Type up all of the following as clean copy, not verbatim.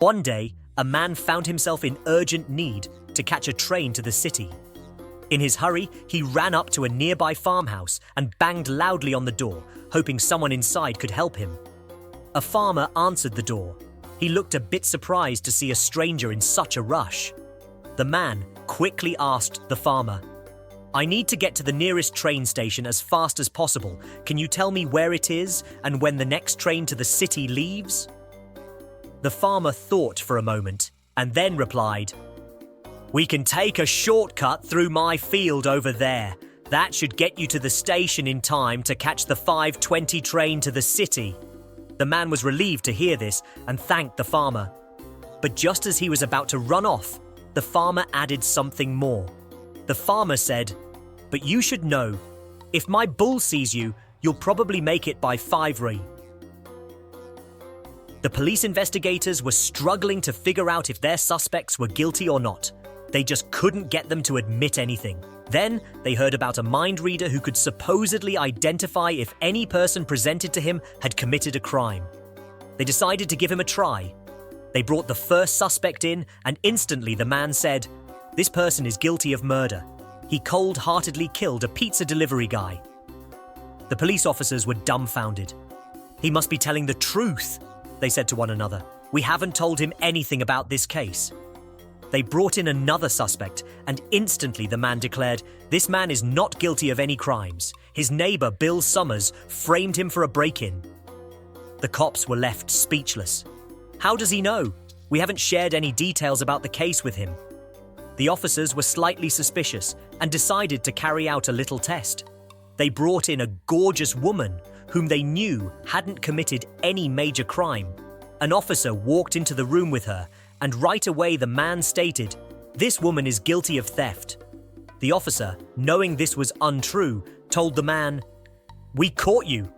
One day, a man found himself in urgent need to catch a train to the city. In his hurry, he ran up to a nearby farmhouse and banged loudly on the door, hoping someone inside could help him. A farmer answered the door. He looked a bit surprised to see a stranger in such a rush. The man quickly asked the farmer, "I need to get to the nearest train station as fast as possible. Can you tell me where it is and when the next train to the city leaves?" The farmer thought for a moment and then replied, "We can take a shortcut through my field over there. That should get you to the station in time to catch the 5:20 train to the city." The man was relieved to hear this and thanked the farmer. But just as he was about to run off, the farmer added something more. The farmer said, "But you should know, if my bull sees you, you'll probably make it by 5:00. The police investigators were struggling to figure out if their suspects were guilty or not. They just couldn't get them to admit anything. Then they heard about a mind reader who could supposedly identify if any person presented to him had committed a crime. They decided to give him a try. They brought the first suspect in, and instantly the man said, "This person is guilty of murder. He cold-heartedly killed a pizza delivery guy." The police officers were dumbfounded. "He must be telling the truth," they said to one another. "We haven't told him anything about this case." They brought in another suspect, and instantly the man declared, "This man is not guilty of any crimes. His neighbor, Bill Summers, framed him for a break-in." The cops were left speechless. "How does he know? We haven't shared any details about the case with him." The officers were slightly suspicious and decided to carry out a little test. They brought in a gorgeous woman whom they knew hadn't committed any major crime. An officer walked into the room with her, and right away the man stated, "This woman is guilty of theft." The officer, knowing this was untrue, told the man, "We caught you.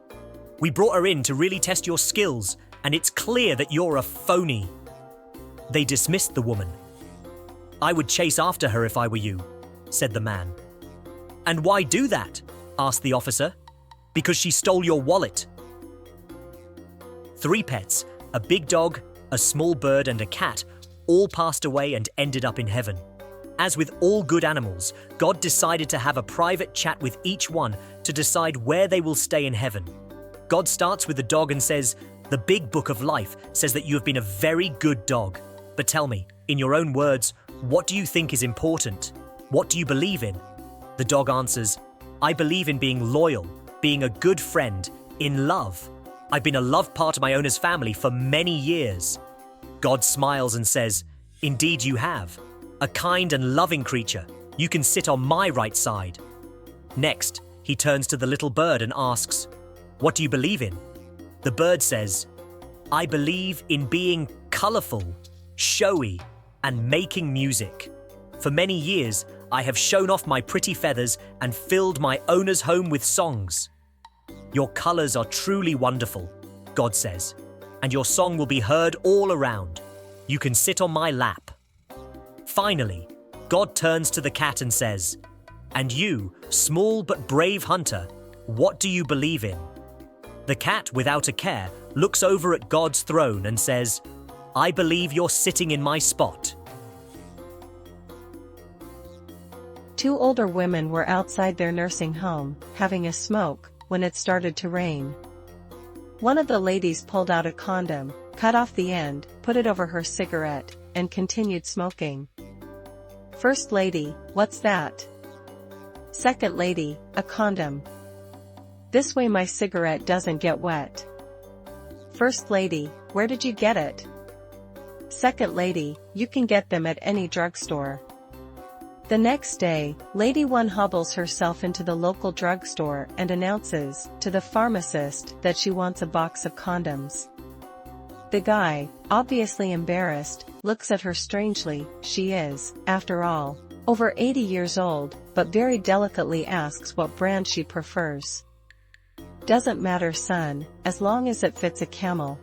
We brought her in to really test your skills, and it's clear that you're a phony." They dismissed the woman. "I would chase after her if I were you," said the man. "And why do that?" asked the officer. "Because she stole your wallet." 3 pets, a big dog, a small bird and a cat, all passed away and ended up in heaven. As with all good animals, God decided to have a private chat with each one to decide where they will stay in heaven. God starts with the dog and says, "The big book of life says that you have been a very good dog. But tell me, in your own words, what do you think is important? What do you believe in?" The dog answers, "I believe in being loyal, being a good friend, in love. I've been a loved part of my owner's family for many years." God smiles and says, "Indeed you have. A kind and loving creature. You can sit on my right side." Next, he turns to the little bird and asks, "What do you believe in?" The bird says, "I believe in being colorful, showy, and making music. For many years, I have shown off my pretty feathers and filled my owner's home with songs." "Your colors are truly wonderful," God says, "and your song will be heard all around. You can sit on my lap." Finally, God turns to the cat and says, "And you, small but brave hunter, what do you believe in?" The cat, without a care, looks over at God's throne and says, "I believe you're sitting in my spot." 2 older women were outside their nursing home, having a smoke, when it started to rain. One of the ladies pulled out a condom, cut off the end, put it over her cigarette, and continued smoking. "First lady, what's that?" "Second lady, a condom. This way my cigarette doesn't get wet." "First lady, where did you get it?" "Second lady, you can get them at any drugstore." The next day, Lady 1 hobbles herself into the local drugstore and announces to the pharmacist that she wants a box of condoms. The guy, obviously embarrassed, looks at her strangely. She is, after all, over 80 years old, but very delicately asks what brand she prefers. "Doesn't matter, son, as long as it fits a camel."